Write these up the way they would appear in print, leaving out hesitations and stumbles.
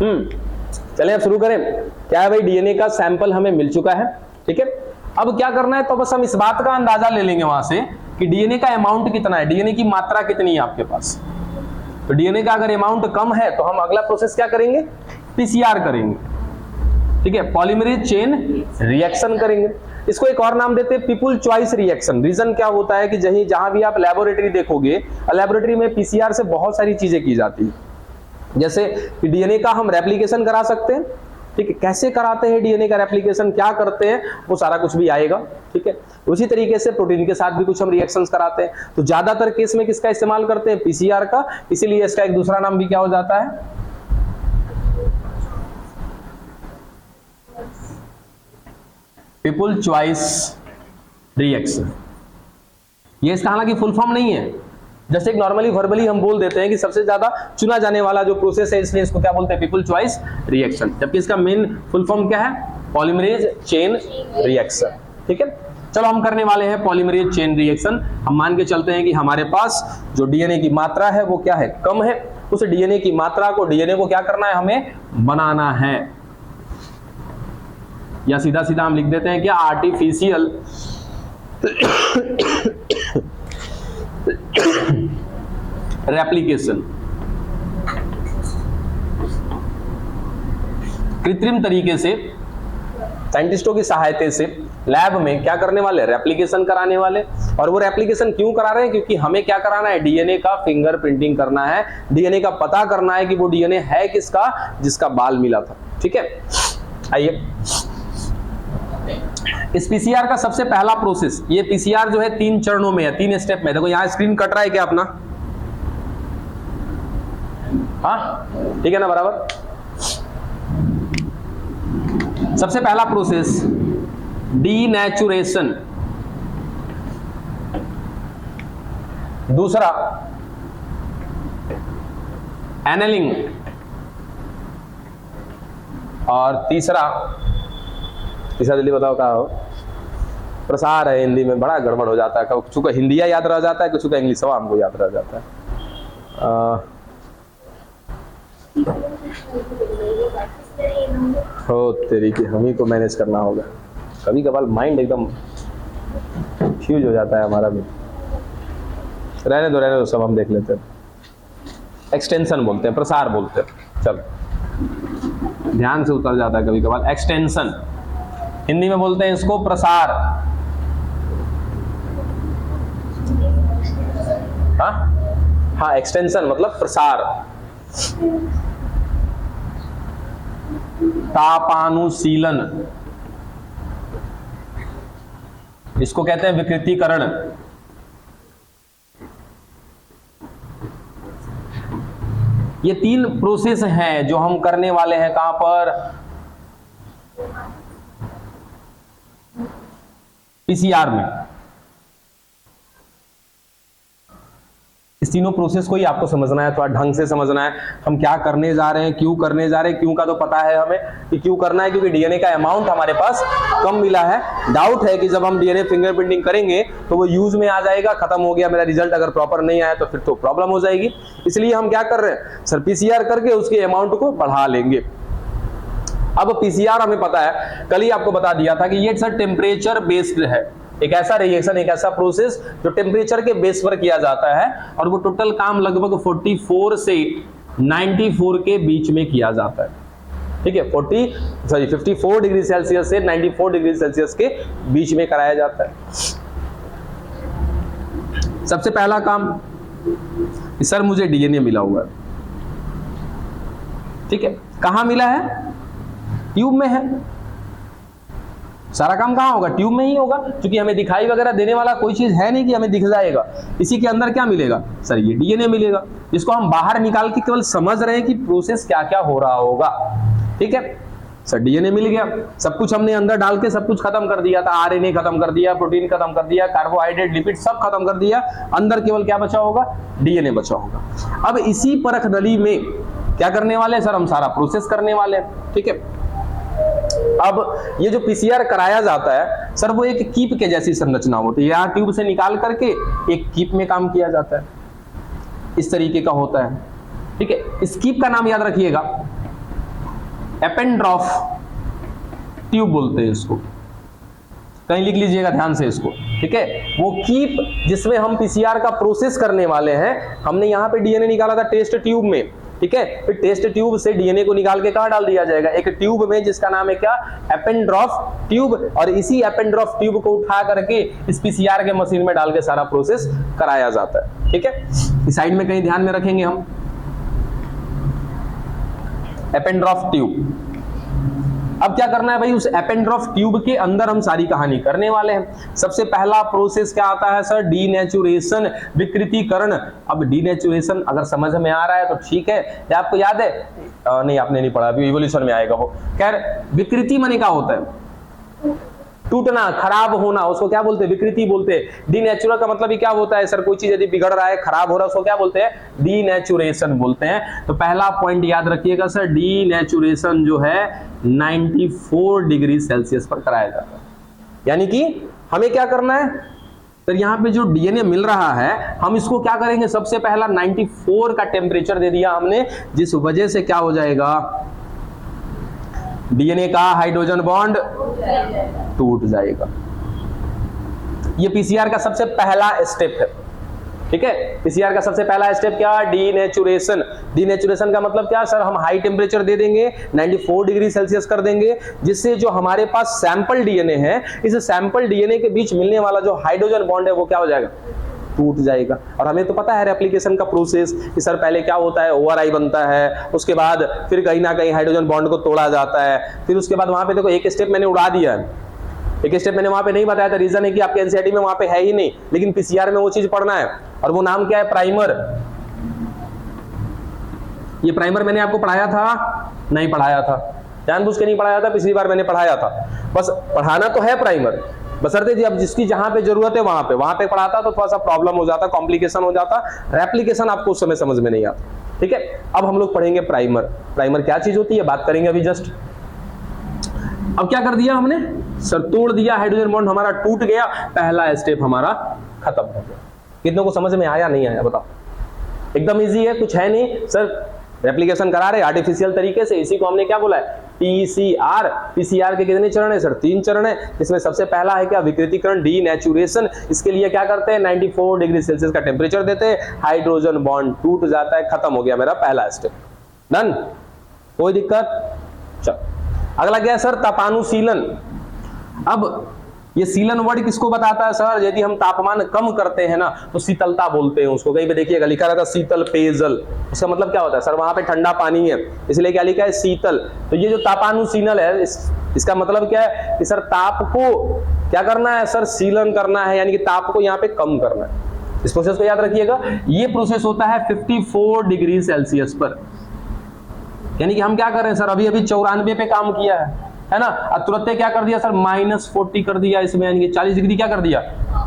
चलिए अब शुरू करें। क्या है भाई, डीएनए का सैंपल हमें मिल चुका है, ठीक है। अब क्या करना है, तो बस हम इस बात का अंदाजा ले लेंगे वहां से कि डीएनए का अमाउंट कितना है, डीएनए की मात्रा कितनी है आपके पास। तो डीएनए का अगर अमाउंट कम है तो हम अगला प्रोसेस क्या करेंगे, पीसीआर करेंगे, ठीक है, पॉलीमरेज चेन रिएक्शन करेंगे। इसको एक और नाम देते हैं पीपल चॉइस रिएक्शन। रीजन क्या होता है कि जहां भी आप लेबोरेटरी देखोगे, लेबोरेटरी में पीसीआर से बहुत सारी चीजें की जाती है। जैसे डीएनए का हम रेप्लिकेशन करा सकते हैं, ठीक है। कैसे कराते हैं डीएनए का रेप्लिकेशन, क्या करते हैं, वो सारा कुछ भी आएगा, ठीक है। उसी तरीके से प्रोटीन के साथ भी कुछ हम रिएक्शंस कराते हैं। तो ज्यादातर केस में किसका इस्तेमाल करते हैं, पीसीआर का। इसीलिए इसका एक दूसरा नाम भी क्या हो जाता है, पीपल चॉइस रिएक्शन। ये इसका हालांकि फुल फॉर्म नहीं है, जैसे एक नॉर्मली वर्बली हम बोल देते हैं कि सबसे ज्यादा चुना जाने वाला जो प्रोसेस है, इसलिए इसको क्या बोलते हैं, पीपल चॉइस रिएक्शन। जबकि इसका मेन फुल फॉर्म क्या है, पॉलीमरेज चेन रिएक्शन, ठीक है। चलो हम करने वाले हैं पॉलीमरेज चेन रिएक्शन। हम मान के चलते हैं कि हमारे पास जो डीएनए की मात्रा है वो क्या है, कम है। उस डीएनए की मात्रा को, डीएनए को क्या करना है, हमें बनाना है, या सीधा सीधा हम लिख देते हैं क्या, आर्टिफिशियल रेप्लिकेशन। कृत्रिम तरीके से साइंटिस्टों की सहायता से लैब में क्या करने वाले, रेप्लिकेशन कराने वाले। और वो रेप्लिकेशन क्यों करा रहे हैं, क्योंकि हमें क्या कराना है, डीएनए का फिंगरप्रिंटिंग करना है, डीएनए का पता करना है कि वो डीएनए है किसका, जिसका बाल मिला था, ठीक है। आइए, इस पीसीआर का सबसे पहला प्रोसेस, ये पीसीआर जो है 3 चरणों में है, 3 स्टेप में। देखो यहां स्क्रीन कट रहा है क्या अपना, हाँ ठीक है ना, बराबर। सबसे पहला प्रोसेस डीनेचुरेशन, दूसरा एनेलिंग, और तीसरा जल्दी बताओ क्या हो, प्रसार है। हिंदी में बड़ा गड़बड़ हो जाता है, कुछ का हिंदिया याद रह जाता है, कुछ का इंग्लिश हमको याद रह जाता है। हो तेरी की, हम ही को मैनेज करना होगा। कभी कभार माइंड एकदम फ्यूज हो जाता है हमारा भी। रहने दो सब हम देख लेते हैं। एक्सटेंशन बोलते हैं, प्रसार बोलते हैं, चल ध्यान से उतर जाता है कभी कभार। एक्सटेंशन हिंदी में बोलते हैं इसको प्रसार। हाँ, एक्सटेंशन मतलब प्रसार। तापानुशीलन, इसको कहते हैं विकृतीकरण। ये 3 प्रोसेस हैं जो हम करने वाले हैं, कहां पर, पीसीआर में। इस तीनों प्रोसेस को ही आपको समझना है, थोड़ा ढंग से समझना है। हम क्या करने जा रहे हैं, क्यों करने जा रहे हैं, क्यों का तो पता है हमें कि क्यों करना है, क्योंकि डीएनए का अमाउंट हमारे पास कम मिला है। डाउट है कि जब हम डीएनए फिंगरप्रिंटिंग करेंगे तो वो यूज में आ जाएगा, खत्म हो गया मेरा रिजल्ट, अगर प्रॉपर नहीं आया तो फिर तो प्रॉब्लम हो जाएगी। इसलिए हम क्या कर रहे हैं, सर पीसीआर करके उसके अमाउंट को बढ़ा लेंगे। अब पीसीआर हमें पता है, कल ही आपको बता दिया था कि ये सर टेम्परेचर बेस्ड है, एक ऐसा रिएक्शन, एक ऐसा प्रोसेस जो टेम्परेचर के बेस पर किया जाता है। और वो टोटल काम लगभग 44 से 94 के बीच में किया जाता है, ठीक है। 54 डिग्री सेल्सियस से 94 डिग्री सेल्सियस के बीच में कराया जाता है। सबसे पहला काम, सर मुझे डीएनए मिला हुआ है, ठीक है। कहां मिला है, ट्यूब में है। सारा काम कहां होगा, ट्यूब में ही होगा, क्योंकि हमें दिखाई वगैरह देने वाला कोई चीज है नहीं कि हमें दिख जाएगा। इसी के अंदर क्या मिलेगा, सर ये डीएनए मिलेगा, जिसको हम बाहर निकाल के केवल समझ रहे हैं कि प्रोसेस क्या क्या हो रहा होगा, ठीक है। सर डीएनए मिल गया, सब कुछ हमने अंदर डाल के सब कुछ खत्म कर दिया था, आरएनए खत्म कर दिया, प्रोटीन खत्म कर दिया, कार्बोहाइड्रेट, लिपिड सब खत्म कर दिया, अंदर केवल क्या बचा होगा, डीएनए बचा होगा। अब इसी परख नली में क्या करने वाले हैं, सर हम सारा प्रोसेस करने वाले हैं, ठीक है। अब ये जो पीसीआर कराया जाता है सर, वो एक कीप के जैसी संरचना होती है। यहाँ ट्यूब से निकाल करके एक कीप में काम किया जाता है, इस तरीके का होता है, ठीक है। इस कीप का नाम याद रखिएगा, एपेंड्रॉफ ट्यूब बोलते हैं इसको, कहीं लिख लीजिएगा ध्यान से इसको, ठीक है। वो कीप जिसमें हम पीसीआर का प्रोसेस करने वाले हैं, हमने यहां पे डीएनए निकाला था टेस्ट ट्यूब में, ठीक है। फिर टेस्ट ट्यूब से डीएनए को निकाल के कहां डाल दिया जाएगा, एक ट्यूब में जिसका नाम है क्या, एपेंड्रॉफ ट्यूब, और इसी एपेंड्रॉफ ट्यूब को उठा करके इस पीसीआर के मशीन में डाल के सारा प्रोसेस कराया जाता है, ठीक है। इस साइड में कहीं ध्यान में रखेंगे हम एपेंड्रॉफ ट्यूब। अब क्या करना है भाई, उस एपेंड्रॉफ ट्यूब के अंदर हम सारी कहानी करने वाले हैं। सबसे पहला प्रोसेस क्या आता है सर, डीनेचुरेशन, विकृतीकरण। अब डीनेचुरेशन अगर समझ में आ रहा है तो ठीक है, या आपको याद है, नहीं आपने नहीं पढ़ा, अभी इवोल्यूशन में आएगा वो। खैर विकृति माने क्या होता है, टूटना, खराब होना, उसको क्या बोलते हैं, विकृति बोलते हैं। डीनेचुरल का मतलब ही क्या होता है सर, कोई चीज यदि बिगड़ रहा है, खराब हो रहा है, उसको क्या बोलते हैं, डीनेचुरेशन बोलते हैं। तो पहला पॉइंट याद रखिएगा सर, डीनेचुरेशन जो है 94 डिग्री सेल्सियस पर कराया जाता है। यानी कि हमें क्या करना है सर, यहाँ पे जो डीएनए मिल रहा है, हम इसको क्या करेंगे, सबसे पहला 94 का टेम्परेचर दे दिया हमने, जिस वजह से क्या हो जाएगा, डीएनए का हाइड्रोजन बॉन्ड टूट जाएगा। ये पीसीआर का सबसे पहला स्टेप है, ठीक है। पीसीआर का सबसे पहला स्टेप क्या, डीनेचुरेशन। डीनेचुरेशन का मतलब क्या सर, हम हाई टेम्परेचर दे देंगे, 94 डिग्री सेल्सियस कर देंगे, जिससे जो हमारे पास सैंपल डीएनए है, इस सैंपल डीएनए के बीच मिलने वाला जो हाइड्रोजन बॉन्ड है वो क्या हो जाएगा, टूट जाएगा। और हमें तो पता है रेप्लिकेशन का प्रोसेस कि सर पहले क्या होता है, ओआरआई बनता है, उसके बाद फिर कहीं ना कहीं हाइड्रोजन बॉन्ड को तोड़ा जाता है, फिर उसके बाद वहां पे देखो एक स्टेप मैंने उड़ा दिया है, एक स्टेप मैंने वहां पे नहीं बताया था, रीजन है कि आपके एनसीईआरटी में वहां पे है ही नहीं, लेकिन पीसीआर में वो चीज पढ़ना है, और वो नाम क्या है, प्राइमर। ये प्राइमर मैंने आपको पढ़ाया था, नहीं पढ़ाया था, जानबूझ के नहीं पढ़ाया था, पिछली बार मैंने पढ़ाया था, बस पढ़ाना तो है प्राइमर, बशर्ते जी अब जिसकी जहां पे जरूरत है वहां पे पढ़ाता तो थोड़ा सा प्रॉब्लम हो जाता, कॉम्प्लिकेशन हो जाता, रेप्लिकेशन आपको उस समय समझ में नहीं आता, ठीक है। अब हम लोग पढ़ेंगे प्राइमर। प्राइमर क्या चीज होती है बात करेंगे अभी जस्ट। अब क्या कर दिया हमने सर, तोड़ दिया, हाइड्रोजन बॉन्ड हमारा टूट गया, पहला स्टेप हमारा खत्म हो गया। कितनों को समझ में आया नहीं आया बताओ, एकदम इजी है, कुछ है नहीं सर, रेप्लिकेशन करा रहे आर्टिफिशियल तरीके से, इसी को हमने क्या बोला है, पीसीआर। पीसीआर के कितने चरण है सर, 3 चरण है। इसमें सबसे पहला है क्या, विकृतीकरण, डीनेचुरेशन। इसके लिए क्या करते हैं, 94 डिग्री सेल्सियस का टेम्परेचर देते हैं, हाइड्रोजन बॉन्ड टूट जाता है, खत्म हो गया मेरा पहला स्टेप, डन, कोई दिक्कत। चल अगला क्या है सर, तापानुशीलन। अब ये सीलन वर्ड किसको बताता है सर, यदि हम तापमान कम करते हैं ना तो शीतलता बोलते हैं उसको। कहीं पे देखिएगा लिखा रहता है शीतल पेयजल, उसका मतलब क्या होता है सर, वहां पे ठंडा पानी है इसलिए क्या लिखा है, शीतल। तो ये जो तापानुशीलन है, इसका मतलब क्या है कि सर ताप को क्या करना है सर, शीलन करना है, यानी कि ताप को यहाँ पे कम करना है। इस प्रोसेस को याद रखिएगा, ये प्रोसेस होता है 54 डिग्री सेल्सियस पर। यानी कि हम क्या कर रहे हैं सर, अभी 94 पे काम किया है ना, तुरंत क्या कर दिया सर, -40 कर दिया इसमें, यानी कि 40 डिग्री क्या कर दिया,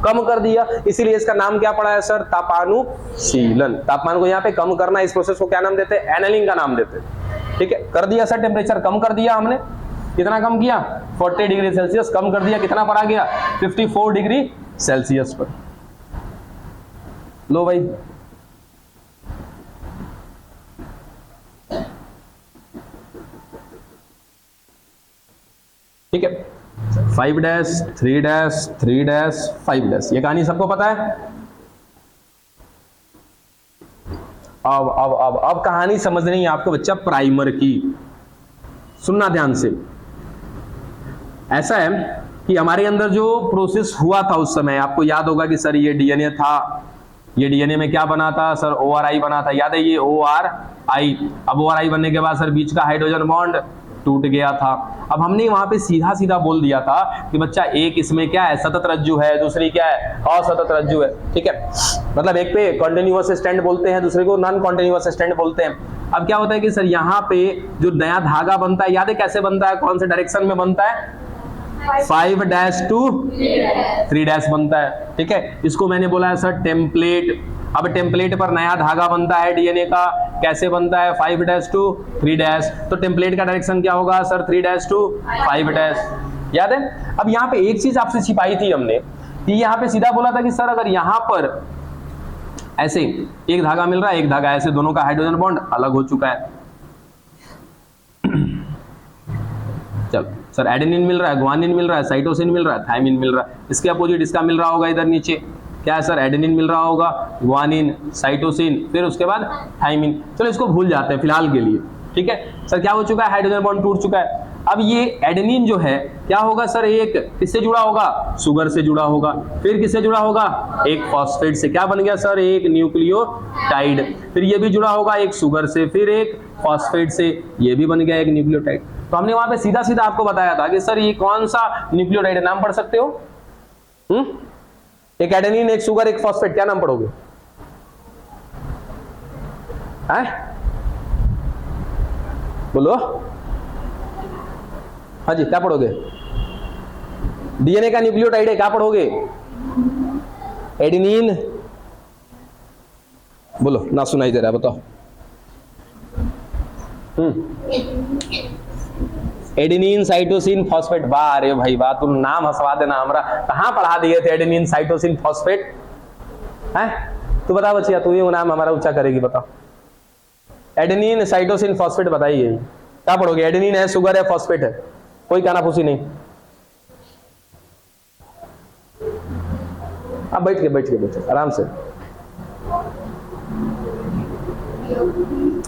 कम कर दिया। इसीलिए इसका नाम क्या पड़ा है सर, तापानुशीलन। तापमान को यहाँ पे कम करना, इस प्रोसेस को क्या नाम देते हैं, एनेलिंग का नाम देते हैं, ठीक है। कर दिया सर, टेम्परेचर कम कर दिया हमने, कितना कम किया, 40 डिग्री सेल्सियस कम कर दिया, कितना पर आ गया, 54 डिग्री सेल्सियस पर। लो भाई ठीक है, 5 3 3 5 ये कहानी सबको पता है। अब कहानी समझनी है आपको बच्चा प्राइमर की, सुनना ध्यान से। ऐसा है कि हमारे अंदर जो प्रोसेस हुआ था उस समय, आपको याद होगा कि सर ये डीएनए था, ये डीएनए में क्या बना था सर, ओआरआई बना था, याद है ये ओआरआई। अब ओआरआई बनने के बाद सर बीच का हाइड्रोजन बॉन्ड टूट गया था। अब हमने वहां पे सीधा सीधा बोल दिया था कि बच्चा एक इसमें क्या है, सतत रज्जु है, दूसरी क्या है, असतत रज्जु है, ठीक है। मतलब एक पे कॉन्टिन्यूअस स्टैंड बोलते हैं, दूसरे को नॉन कॉन्टिन्यूअस स्टैंड बोलते हैं। अब क्या होता है कि सर यहाँ पे जो नया धागा बनता है, याद है कैसे बनता है, कौन से डायरेक्शन में बनता है, 5 to 3 बनता है, ठीक है। इसको मैंने बोला है सर टेम्पलेट। अब टेम्पलेट पर नया धागा बनता है डीएनए का, कैसे बनता है, 5 to 3। तो टेम्पलेट का डायरेक्शन क्या होगा सर, 3 to 5। याद है। अब यहाँ पे एक चीज आपसे छिपाई थी हमने, कि यहाँ पे सीधा बोला था कि सर अगर यहाँ पर ऐसे एक धागा मिल रहा है, एक धागा ऐसे, दोनों का हाइड्रोजन बॉन्ड अलग हो चुका है। चलो सर, एडेनिन मिल रहा है, ग्वानिन मिल रहा है, साइटोसिन मिल रहा है, थायमिन मिल रहा है। इसके अपोजिट इसका मिल रहा होगा इधर नीचे, क्या है सर, एडेनिन मिल रहा होगा, ग्वानिन, साइटोसिन, फिर उसके बाद थायमिन। चलो इसको भूल जाते हैं फिलहाल के लिए, ठीक है सर। क्या हो चुका है, हाइड्रोजन बॉन्ड टूट चुका है। अब ये एडेनिन जो है क्या होगा सर, एक किससे जुड़ा होगा, शुगर से जुड़ा होगा, फिर किससे जुड़ा होगा, एक फॉस्फेट से। क्या बन गया सर, एक न्यूक्लियोटाइड। फिर ये भी जुड़ा होगा एक शुगर से, फिर एक फॉस्फेट से, ये भी बन गया एक न्यूक्लियोटाइड। तो हमने वहां पे सीधा सीधा आपको बताया था कि सर ये कौन सा न्यूक्लियोटाइड है, नाम पढ़ सकते हो? एक एडेनिन, एक शुगर, एक फॉस्फेट, क्या नाम पढ़ोगे? बोलो, हाँ जी, क्या पढ़ोगे? डीएनए का न्यूक्लियोटाइड है, क्या पढ़ोगे? एडेनिन। बोलो, ना सुनाई दे रहा है, बताओ। Adenine, cytosine, phosphate. वाह, अरे भाई वाह, तुम नाम हंसवा देना हमरा। कहां पढ़ा दिए थे एडेनिन, साइटोसिन, फॉस्फेट? हैं? तू बता बच्चिया, तू ये वो नाम हमारा ऊंचा करेगी, बताओ। एडेनिन, साइटोसिन, फॉस्फेट बताइए, क्या पढ़ोगे? एडेनिन है, शुगर है, फॉस्फेट है, कोई कानाफूसी नहीं। अब बैठ के आराम से।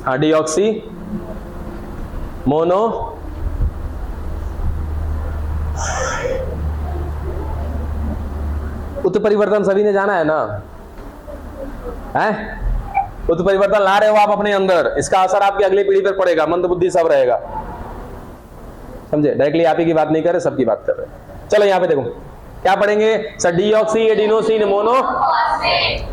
हाँ, डीऑक्सी मोनो उत्परिवर्तन सभी ने जाना है ना? है? उत्परिवर्तन ला रहे हो आप अपने अंदर, इसका असर आपकी अगली पीढ़ी पर पड़ेगा, मंदबुद्धि सब रहेगा, समझे? डायरेक्टली आप ही की बात नहीं कर रहे, सबकी बात कर रहे। चलो यहाँ पे देखो क्या पढ़ेंगे sir, deoxy adenosine mono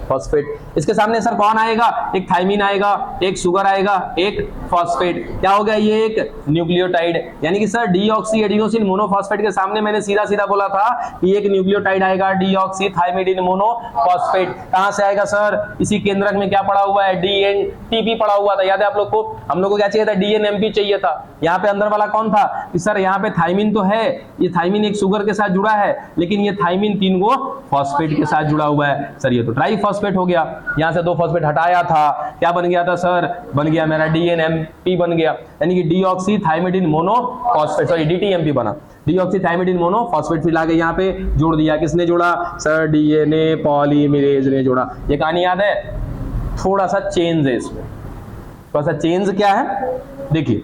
phosphate. इसके सामने सर कौन आएगा, एक थायमिन आएगा, एक शुगर आएगा, एक फॉस्फेट। क्या हो गया, ये एक न्यूक्लियोटाइड। यानी कि सर डीऑक्सी एडिनोसिन मोनोफॉस्फेट के सामने मैंने सीधा सीधा बोला था कि एक न्यूक्लियोटाइड आएगा, डीऑक्सी थायमिडिन मोनोफॉस्फेट। कहां से आएगा सर, इसी केंद्रक में क्या पड़ा हुआ है, डीएनटीपी पड़ा हुआ था, याद है आप लोग को? हम लोग को क्या चाहिए था, डीएनएमपी चाहिए था। यहाँ पे अंदर वाला कौन था कि सर यहाँ पे थायमिन तो है, ये थायमिन एक शुगर के साथ जुड़ा है, लेकिन ये थायमिन 3 गो फॉस्फेट के साथ जुड़ा हुआ है। सर ये तो ट्राइफॉस्फेट हो गया, यहां से 2 फॉस्फेट हटाया था, क्या बन गया था सर, बन गया मेरा डीएनएमपी बन गया, यानी कि डीऑक्सी थायमिडिन मोनोफॉस्फेट, सॉरी डीटीएमपी बना, डीऑक्सी थायमिडिन मोनोफॉस्फेट। फिर लाके यहाँ पे जोड़ दिया, किसने जोड़ा सर, डीएनए पॉलीमरेज ने जोड़ा। ये कहानी याद है? थोड़ा सा चेंज है इसमें, थोड़ा सा चेंज क्या है देखिए,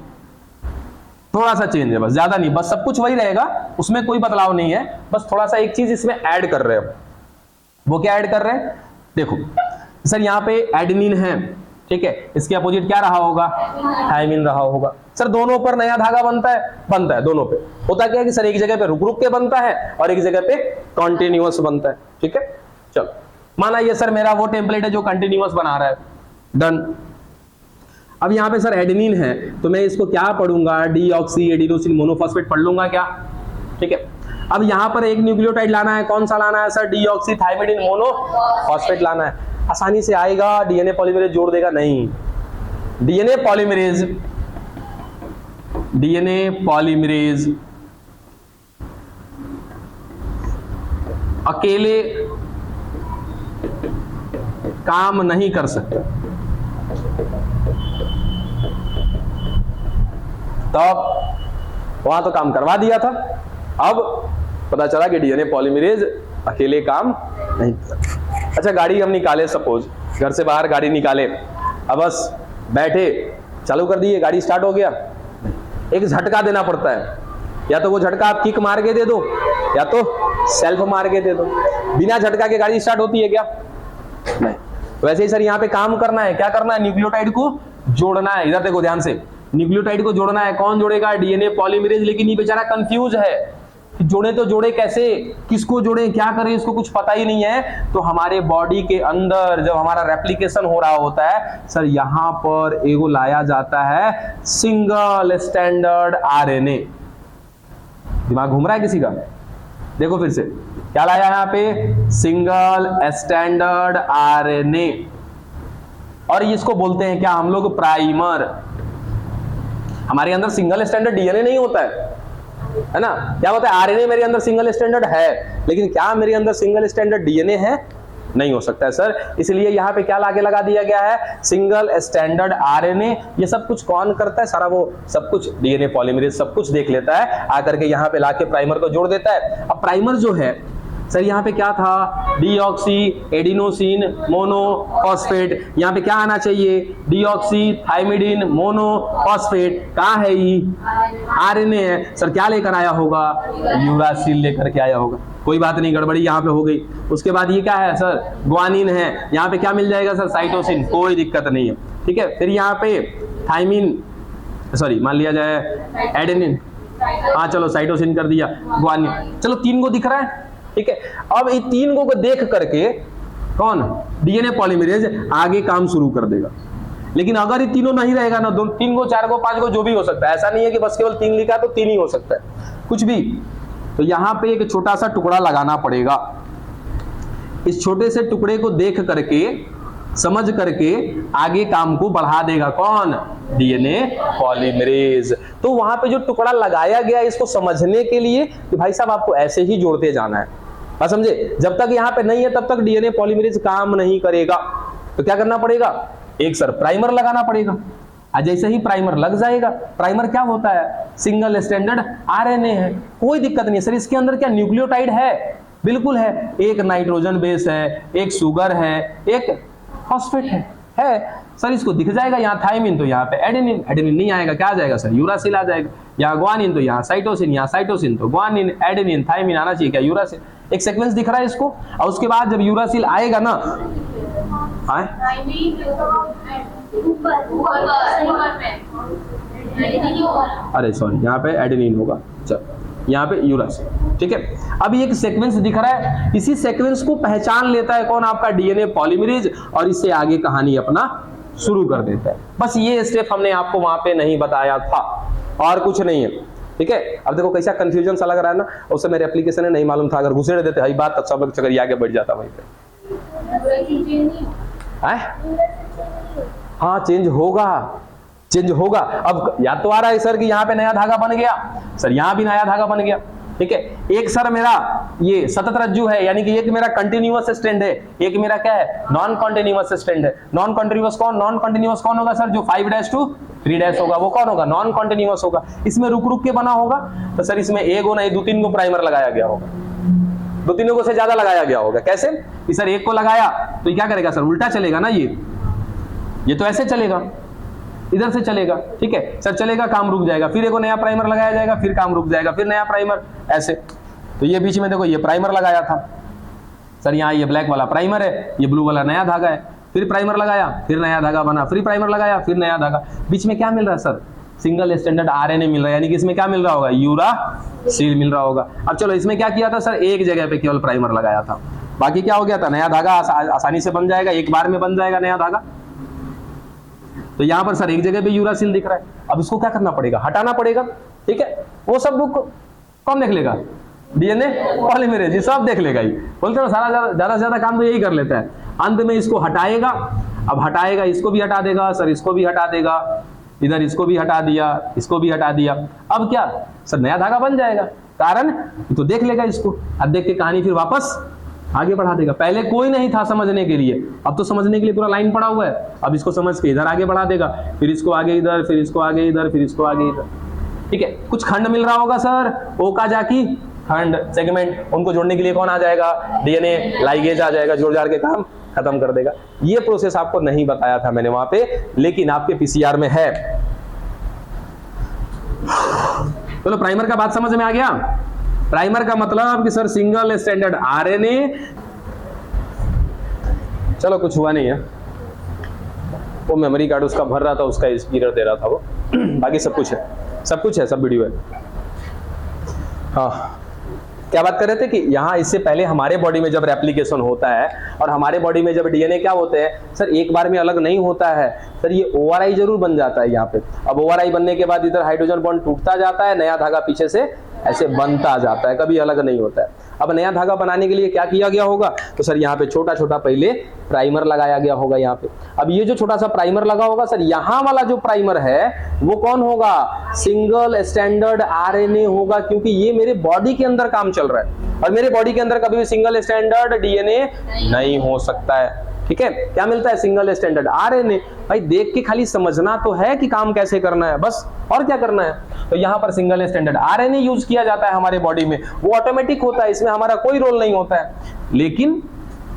थोड़ा सा चेंज है बस, ज्यादा नहीं, बस सब कुछ वही रहेगा, उसमें कोई बदलाव नहीं है, बस थोड़ा सा एक चीज इसमें ऐड कर रहे हो। वो क्या ऐड कर रहे हैं देखो सर, यहाँ पे एडेनिन है, ठीक है, इसके अपोजिट क्या रहा होगा, थायमिन रहा होगा। सर दोनों पर नया धागा बनता है दोनों पे। होता क्या है कि सर एक जगह पे रुक रुक के बनता है और एक जगह पे कॉन्टिन्यूअस बनता है, ठीक है। चलो माना ये सर मेरा वो टेम्पलेट है जो कंटिन्यूअस बना रहा है, डन। अब यहाँ पे सर एडेनिन है, तो मैं इसको क्या पढ़ूंगा, डीऑक्सी एडिनोसिन मोनोफॉस्फेट पढ़ लूंगा क्या, ठीक है। अब यहाँ पर एक न्यूक्लियोटाइड लाना है, कौन सा लाना है सर, डीऑक्सी थायमिडिन मोनोफॉस्फेट लाना है। आसानी से आएगा, डीएनए पॉलीमरेज जोड़ देगा? नहीं, डीएनए पॉलीमरेज अकेले काम नहीं कर सकता। तब वहां तो काम करवा दिया था, अब पता चला कि डीएनए पॉलीमरेज अकेले काम नहीं करता। अच्छा गाड़ी हम निकाले, सपोज घर से बाहर गाड़ी निकाले, अब बस बैठे चालू कर दिए, गाड़ी स्टार्ट हो गया, एक झटका देना पड़ता है, या तो वो झटका आप किक मार के दे दो या तो सेल्फ मार के दे दो। बिना झटका के गाड़ी स्टार्ट होती है क्या? नहीं। वैसे ही सर यहाँ पे काम करना है, क्या करना है, न्यूक्लियोटाइड को जोड़ना है। इधर देखो ध्यान से, न्यूक्लियोटाइड को जोड़ना है, कौन जोड़ेगा, डीएनए पॉलीमरेज। लेकिन ये बेचारा कंफ्यूज है कि जोड़े तो जोड़े कैसे, किसको जोड़े, क्या करें, इसको कुछ पता ही नहीं है। तो हमारे बॉडी के अंदर जब हमारा रेप्लिकेशन हो रहा होता है सर, यहां पर एगो लाया जाता है सिंगल स्टैंडर्ड आरएनए। दिमाग घूम रहा है किसी का? देखो फिर से, क्या लाया यहाँ पे, सिंगल स्टैंडर्ड आरएनए। और इसको बोलते हैं क्या हम लोग, प्राइमर। हमारे अंदर सिंगल स्टैंडर्ड डीएनए नहीं होता है ना, क्या होता है, आरएनए मेरे अंदर सिंगल स्टैंडर्ड है, लेकिन क्या मेरे अंदर सिंगल स्टैंडर्ड डीएनए है? नहीं हो सकता है सर। इसलिए यहाँ पे क्या लाके लगा दिया गया है, सिंगल स्टैंडर्ड आरएनए। ये सब कुछ कौन करता है, सारा वो सब कुछ डीएनए पॉलीमरेज सब कुछ देख लेता है, आकर के यहाँ पे लाके प्राइमर को जोड़ देता है। अब प्राइमर जो है सर यहाँ पे क्या था, डीऑक्सी एडिनोसिन मोनोफॉस्फेट, यहाँ पे क्या आना चाहिए, डीऑक्सी थाइमिडिन मोनोफॉस्फेट। कहाँ है ये, आरएनए है सर। क्या लेकर आया होगा, यूरासिल लेकर के आया होगा। कोई बात नहीं, गड़बड़ी यहाँ पे हो गई। उसके बाद ये क्या है सर, ग्वानिन है। यहाँ पे क्या मिल जाएगा सर, साइटोसिन। कोई दिक्कत नहीं है, ठीक है। फिर यहाँ पे थाइमिन, सॉरी मान लिया जाए एडेनिन, हाँ चलो साइटोसिन कर दिया, ग्वानिन। चलो 3 को दिख रहा है, ठीक है। अब ये 3 को देख करके कौन, डीएनए पॉलीमरेज आगे काम शुरू कर देगा। लेकिन अगर ये तीनों नहीं रहेगा ना, 3 को 4 को 5 को जो भी हो सकता है, ऐसा नहीं है कि बस केवल 3 लिखा तो 3 ही हो सकता है, कुछ भी। तो यहां पे एक छोटा सा टुकड़ा लगाना पड़ेगा। इस छोटे से टुकड़े को देख करके, समझ करके आगे काम को बढ़ा देगा कौन, डीएनए पॉलीमरेज। तो वहां पे जो टुकड़ा लगाया गया इसको समझने के लिए कि भाई साहब आपको ऐसे ही जोड़ते जाना है, बात समझे। जब तक यहाँ पे नहीं है तब तक डीएनए पॉलीमरेज काम नहीं करेगा। तो क्या करना पड़ेगा, एक सर प्राइमर लगाना पड़ेगा। जैसे ही प्राइमर लग जाएगा, प्राइमर क्या होता है, सिंगल स्टैंडर्ड आरएनए है, कोई दिक्कत नहीं है सर। इसके अंदर क्या न्यूक्लियोटाइड है, बिल्कुल है। एक नाइट्रोजन बेस है, एक शुगर है, एक फॉस्फेट है सर। इसको दिख जाएगा, यहाँ थाइमिन तो यहाँ पे एडेनिन, एडेनिन नहीं आएगा, क्या आ जाएगा सर, यूरासिल आ जाएगा। यहाँ ग्वानिन तो यहाँ साइटोसिन, यहाँ साइटोसिन तो ग्वानिन, एडेनिन, थाइमिन आना चाहिए, क्या यूरासिल। एक सीक्वेंस दिख रहा है इसको। और उसके बाद जब यूरासिल आएगा ना, अरे सॉरी यहाँ पे एडेनिन होगा, चल यहाँ पे यूरासिल, ठीक है। अब एक सीक्वेंस दिख रहा है, इसी सीक्वेंस को पहचान लेता है कौन, आपका डीएनए पॉलीमरेज, और इससे आगे कहानी अपना शुरू कर देता है। बस ये स्टेप हमने आपको वहां पे नहीं बताया था, और कुछ नहीं है, ठीक है। अब देखो कैसा कंफ्यूजन सा लग रहा है ना, उससे मेरे एप्लीकेशन में नहीं मालूम था, अगर घुसेड़ देते हई बात, तब सब लोग चक्कर आगे बढ़ जाता वहीं पे। हाँ चेंज होगा, चेंज होगा। अब याद तो आ रहा है सर कि यहाँ पे नया धागा बन गया, सर यहाँ भी नया धागा बन गया, ठीक है। एक सर मेरा ये सतत रज्जु है, यानी कि एक मेरा कंटिन्यूअस स्ट्रैंड है, एक मेरा क्या है, नॉन कंटिन्यूअस स्ट्रैंड है। नॉन कंटिन्यूअस कौन, नॉन कंटिन्यूअस कौन होगा सर, जो 5' to 3' होगा, वो कौन होगा, नॉन कंटिन्यूअस होगा। इसमें रुक रुक के बना होगा, तो सर इसमें एक को नहीं 2-3 को प्राइमर लगाया गया होगा, 2-3 को से ज्यादा लगाया गया होगा। कैसे कि सर एक को लगाया तो ये क्या करेगा सर, उल्टा चलेगा ना, ये तो ऐसे चलेगा, इधर से चलेगा, ठीक है सर, चलेगा, काम रुक जाएगा, फिर एक नया प्राइमर लगाया जाएगा, फिर काम रुक जाएगा, फिर नया प्राइमर, ऐसे। तो ये बीच में देखो ये प्राइमर लगाया था सर, यहाँ ये ब्लैक वाला प्राइमर है, ये ब्लू वाला नया धागा है, फिर प्राइमर लगाया, फिर नया धागा बना, फिर प्राइमर लगाया, फिर नया धागा। बीच में क्या मिल रहा है सर, सिंगल स्टैंडर्ड आरएनए मिल रहा है, यानी कि इसमें क्या मिल रहा होगा, यूरासिल मिल रहा होगा। अब चलो इसमें क्या किया था सर, एक जगह पे केवल प्राइमर लगाया था, बाकी क्या हो गया था, नया धागा आसानी से बन जाएगा, एक बार में बन जाएगा नया धागा। तो यहाँ पर सर एक जगह पे यूरासिल दिख रहा है, अब इसको क्या करना पड़ेगा, हटाना पड़ेगा, ठीक है। वो सब बुक कौन देख लेगा, डीएनए पॉलीमरेज, ये सब देख लेगा। ये बोलते हैं सारा ज्यादा से ज्यादा काम तो यही कर लेता है। अंत में इसको हटाएगा, अब हटाएगा, इसको भी हटा देगा सर, इसको भी हटा देगा, इधर इसको भी हटा दिया, इसको भी हटा दिया। अब क्या सर, नया धागा बन जाएगा, कारण तो देख लेगा इसको, अब देख के कहानी फिर वापस आगे बढ़ा देगा। पहले कोई नहीं था समझने के लिए, अब तो समझने के लिए पूरा लाइन पड़ा हुआ है। अब इसको समझ के इधर आगे बढ़ा देगा, फिर इसको आगे इधर, फिर इसको आगे इधर, फिर इसको आगे इधर, ठीक है। कुछ खंड मिल रहा होगा सर, ओकाजाकी खंड, सेगमेंट, उनको जोड़ने के लिए कौन आ जाएगा, डीएनए लाइगेज आ जाएगा, जोड़ जाड़ के काम खत्म कर देगा। ये प्रोसेस आपको नहीं बताया था मैंने वहां पे, लेकिन आपके पीसीआर में है। चलो प्राइमर का बात समझ में आ गया। प्राइमर का मतलब कि सर सिंगल स्टैंडर्ड आरएनए, चलो कुछ हुआ नहीं है, वो मेमोरी कार्ड उसका भर रहा था, उसका एरर दे रहा था वो बाकी सब कुछ है, सब कुछ है, सब वीडियो है। हाँ क्या बात कर रहे थे कि यहाँ इससे पहले हमारे बॉडी में जब रेप्लिकेशन होता है और हमारे बॉडी में जब डीएनए क्या होते हैं सर, एक बार में अलग नहीं होता है सर, ये ओआरआई जरूर बन जाता है यहाँ पे। अब ओआरआई बनने के बाद इधर हाइड्रोजन बॉन्ड टूटता जाता है, नया धागा पीछे से ऐसे बनता जाता है, कभी अलग नहीं होता है। अब नया धागा बनाने के लिए क्या किया गया होगा, तो सर यहाँ पे छोटा छोटा पहले प्राइमर लगाया गया होगा यहाँ पे। अब ये जो छोटा सा प्राइमर लगा होगा सर, यहाँ वाला जो प्राइमर है वो कौन होगा, सिंगल स्टैंडर्ड आरएनए होगा, क्योंकि ये मेरे बॉडी के अंदर काम चल रहा है। और मेरे बॉडी के अंदर कभी भी सिंगल स्टैंडर्ड डीएनए नहीं हो सकता है। ठीक है, क्या मिलता है? Single standard RNA. भाई देख के खाली समझना तो है कि काम कैसे करना है, बस और क्या करना है। तो यहाँ पर सिंगल स्टैंडर्ड आरएनए यूज किया जाता है हमारे बॉडी में, वो ऑटोमेटिक होता है, इसमें हमारा कोई रोल नहीं होता है। लेकिन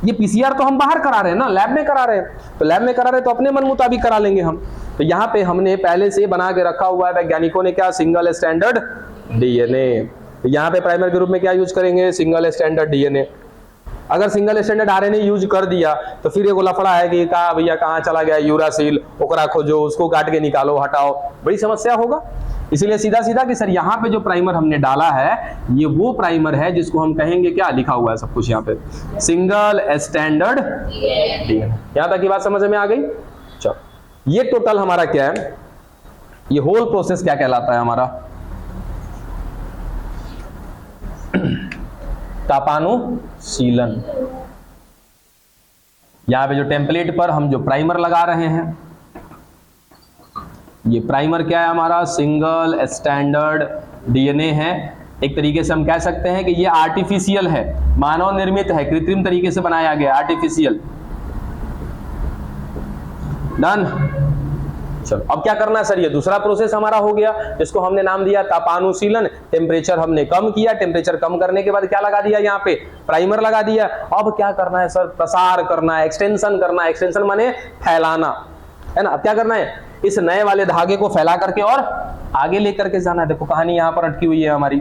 ये पीसीआर तो हम बाहर करा रहे हैं ना, लैब में करा रहे हैं, तो लैब में करा रहे हैं तो अपने मन मुताबिक करा लेंगे हम। तो यहाँ पे हमने पहले से बना के रखा हुआ है वैज्ञानिकों ने, क्या? Single standard DNA. तो यहाँ पे प्राइमर के रूप में क्या यूज करेंगे? Single standard DNA. अगर सिंगल स्टैंडर्ड आरएनए यूज कर दिया तो फिर ये लफड़ा है कि कहा भैया कहाँ चला गया यूरासिल, ओकरा खोजो, उसको काट के निकालो, हटाओ, बड़ी समस्या होगा। इसीलिए सीधा सीधा कि सर यहाँ पे जो प्राइमर हमने डाला है ये वो प्राइमर है जिसको हम कहेंगे, क्या लिखा हुआ है सब कुछ यहाँ पे, सिंगल स्टैंडर्ड डीएनए। यहाँ तक की बात समझ में आ गई? चलो, ये टोटल हमारा क्या है, ये होल प्रोसेस क्या कहलाता है हमारा? तापानुशीलन। यहां पे जो टेम्पलेट पर हम जो प्राइमर लगा रहे हैं, ये प्राइमर क्या है हमारा? सिंगल स्टैंडर्ड डीएनए है। एक तरीके से हम कह सकते हैं कि ये आर्टिफिशियल है, मानव निर्मित है, कृत्रिम तरीके से बनाया गया, आर्टिफिशियल। डन। चलो, अब क्या करना है सर? ये दूसरा प्रोसेस हमारा हो गया जिसको हमने नाम दिया तापानुशीलन। टेम्परेचर हमने कम किया, टेम्परेचर कम करने के बाद क्या लगा दिया? यहाँ पे प्राइमर लगा दिया। अब क्या करना है सर? प्रसार करना है, एक्सटेंशन करना है। एक्सटेंशन माने फैलाना, है ना। अब क्या करना है? इस नए वाले धागे को फैला करके और आगे लेकर के जाना है। देखो कहानी यहाँ पर अटकी हुई है हमारी।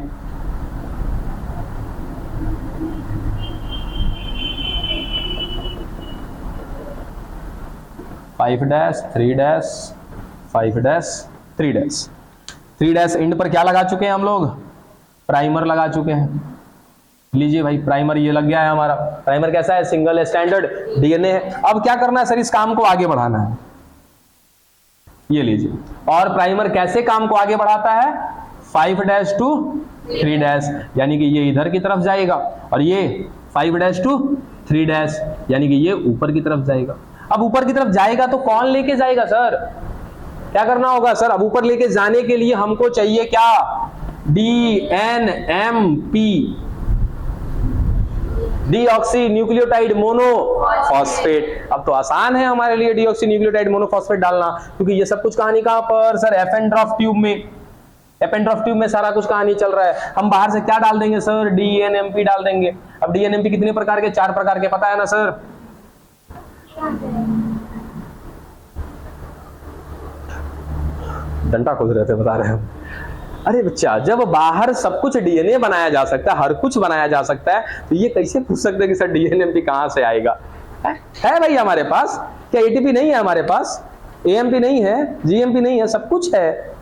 Five dash, 3 dash, 5 dash, 3 dash. 3 dash and पर क्या लगा चुके हैं हम लोग? प्राइमर लगा चुके हैं। लीजिए भाई, प्राइमर ये लग गया है हमारा। प्राइमर कैसा है? सिंगल स्टैंडर्ड डीएनए है। अब क्या करना है सर? इस काम को आगे बढ़ाना है। ये लीजिए, और प्राइमर कैसे काम को आगे बढ़ाता है? 5 डैश टू 3 डैश, यानी कि ये इधर की तरफ जाएगा, और ये 5 डैश टू 3 डैश, यानी कि ये ऊपर की तरफ जाएगा। अब ऊपर की तरफ जाएगा तो कौन लेके जाएगा सर? क्या करना होगा सर? अब ऊपर लेके जाने के लिए हमको चाहिए क्या? DNMP, deoxy nucleotide monophosphate. अब तो आसान है हमारे लिए डीऑक्सी न्यूक्लियोटाइड मोनोफॉस्फेट डालना, क्योंकि ये सब कुछ कहानी कहां पर सर? एपेंड्रॉफ ट्यूब में। एपेंड्रॉफ ट्यूब में सारा कुछ कहानी चल रहा है। हम बाहर से क्या डाल देंगे सर? DNMP डाल देंगे। अब DNMP कितने प्रकार के? 4 प्रकार के, पता है ना सर? डंडा खोज रहे थे, बता रहे हैं। अरे बच्चा, जब बाहर सब कुछ डीएनए बनाया जा सकता है, हर कुछ बनाया जा सकता है, तो ये कैसे पूछ सकते हैं कि सर डीएनएमपी कहां से आएगा? है भाई हमारे पास। क्या एटीपी नहीं है हमारे पास? एएमपी नहीं है, जीएमपी नहीं है, सब कुछ है।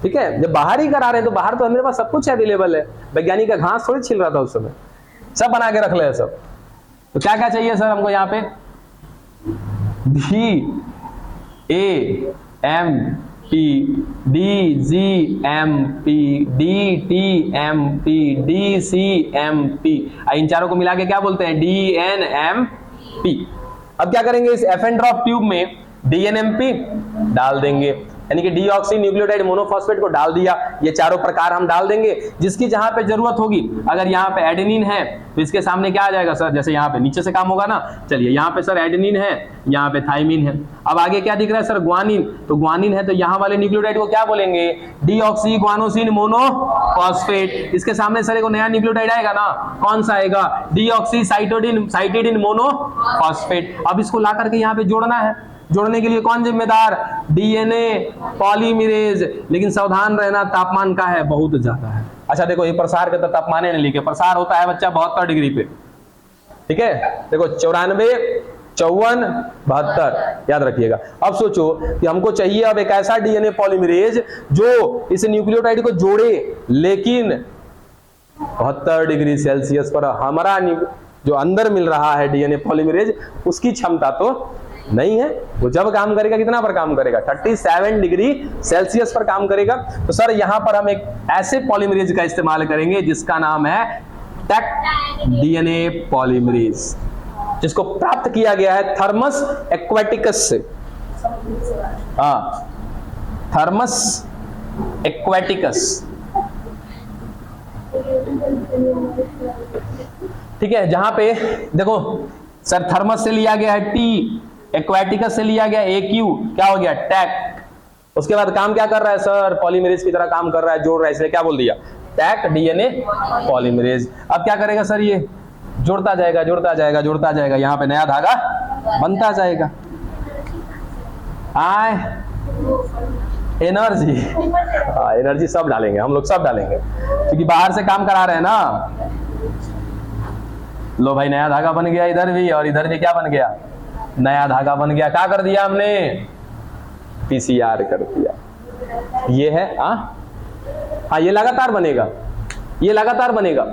ठीक है, जब बाहर ही करा रहे हैं तो बाहर तो मेरे पास सब कुछ अवेलेबल है। वैज्ञानिक का घास थोड़ी छिल रहा था उस समय, सब बना के रख ले सब। तो क्या क्या चाहिए सर हमको यहाँ पे? DAMP, DGMP, DTMP, DCMP, इन चारों को मिला के क्या बोलते हैं? DNMP। अब क्या करेंगे? इस एपेंड्रॉफ ट्यूब में DNMP डाल देंगे, यानी कि डीऑक्सी न्यूक्लियोटाइड मोनोफॉस्फेट को डाल दिया। ये चारों प्रकार हम डाल देंगे, जिसकी जहां पे जरूरत होगी। अगर यहाँ पे एडेनिन है तो इसके सामने क्या आ जाएगा सर? जैसे यहाँ पे नीचे से काम होगा ना। चलिए, यहाँ पे सर एडेनिन है, यहाँ पे थाइमिन है। अब आगे क्या दिख रहा है सर? ग्वानिन। तो ग्वानिन है तो यहाँ वाले न्यूक्लियोटाइड को क्या बोलेंगे? Deoxy guanosine monophosphate. इसके सामने सर एक नया न्यूक्लियोटाइड आएगा ना, कौन सा आएगा? Deoxy cytidine monophosphate. अब इसको ला करके यहाँ पे जोड़ना है। जोड़ने के लिए कौन जिम्मेदार? DNA polymerase. लेकिन सावधान रहना, तापमान का है, बहुत ज्यादा है। अच्छा देखो, ये प्रसार के तो तापमान नहीं लिखे, प्रसार होता है बच्चा 72 डिग्री पे। ठीक है, देखो 94, 54, 72 याद रखिएगा। अब सोचो कि हमको चाहिए अब एक ऐसा डीएनए पॉलीमरेज जो इस न्यूक्लियोटाइड को जोड़े, लेकिन 72 डिग्री सेल्सियस पर हमारा जो अंदर मिल रहा है डीएनए पॉलीमरेज, उसकी क्षमता तो नहीं है। वो जब काम करेगा कितना पर काम करेगा? 37 डिग्री सेल्सियस पर काम करेगा। तो सर यहां पर हम एक ऐसे पॉलीमरेज का इस्तेमाल करेंगे जिसका नाम है टेक डीएनए पॉलीमरेज, जिसको प्राप्त किया गया है थर्मस एक्वाटिकस से। Thermos aquaticus. ठीक है, जहां पे देखो सर थर्मस से लिया गया है टी, एक्वाटिकस से लिया गया AQ, क्या हो गया टैक। उसके बाद काम क्या कर रहा है सर, पॉलीमरेज की तरह काम कर रहा है, जोड़ रहा है, इसलिए क्या बोल दिया टैक DNA पॉलीमरेज। अब क्या करेगा सर, ये जोड़ता जाएगा जोड़ता जाएगा जोड़ता जाएगा, यहाँ पे नया धागा बनता जाएगा। आए एनर्जी, एनर्जी सब डालेंगे हम लोग, सब डालेंगे क्योंकि बाहर से काम करा रहे हैं ना। लो भाई नया धागा बन गया इधर भी, और इधर भी क्या बन गया, नया धागा बन गया। क्या कर दिया हमने, PCR कर दिया। ये है हाँ ये लगातार बनेगा, ये लगातार बनेगा।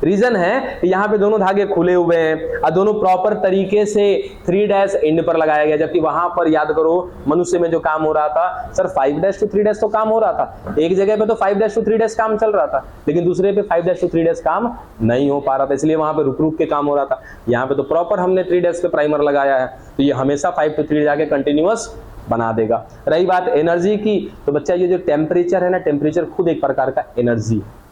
रीजन है कि यहाँ पे दोनों धागे खुले हुए हैं और दोनों प्रॉपर तरीके से 3' एंड पर लगाया गया, जबकि वहां पर याद करो मनुष्य में जो काम हो रहा था सर 5' to 3' तो काम हो रहा था। एक जगह पे तो 5' to 3' काम चल रहा था, लेकिन दूसरे पे 5' to 3' काम नहीं हो पा रहा था, इसलिए वहां पे रुक रुक के काम हो रहा था। यहाँ पे तो प्रॉपर हमने 3' पे प्राइमर लगाया है, तो ये हमेशा 5 to 3 जाके कंटिन्यूअस बना देगा। रही बात एनर्जी की, तो बच्चा ये जो टेम्परेचर है ना, टेम्परेचर खुद एक प्रकार का एनर्जी है।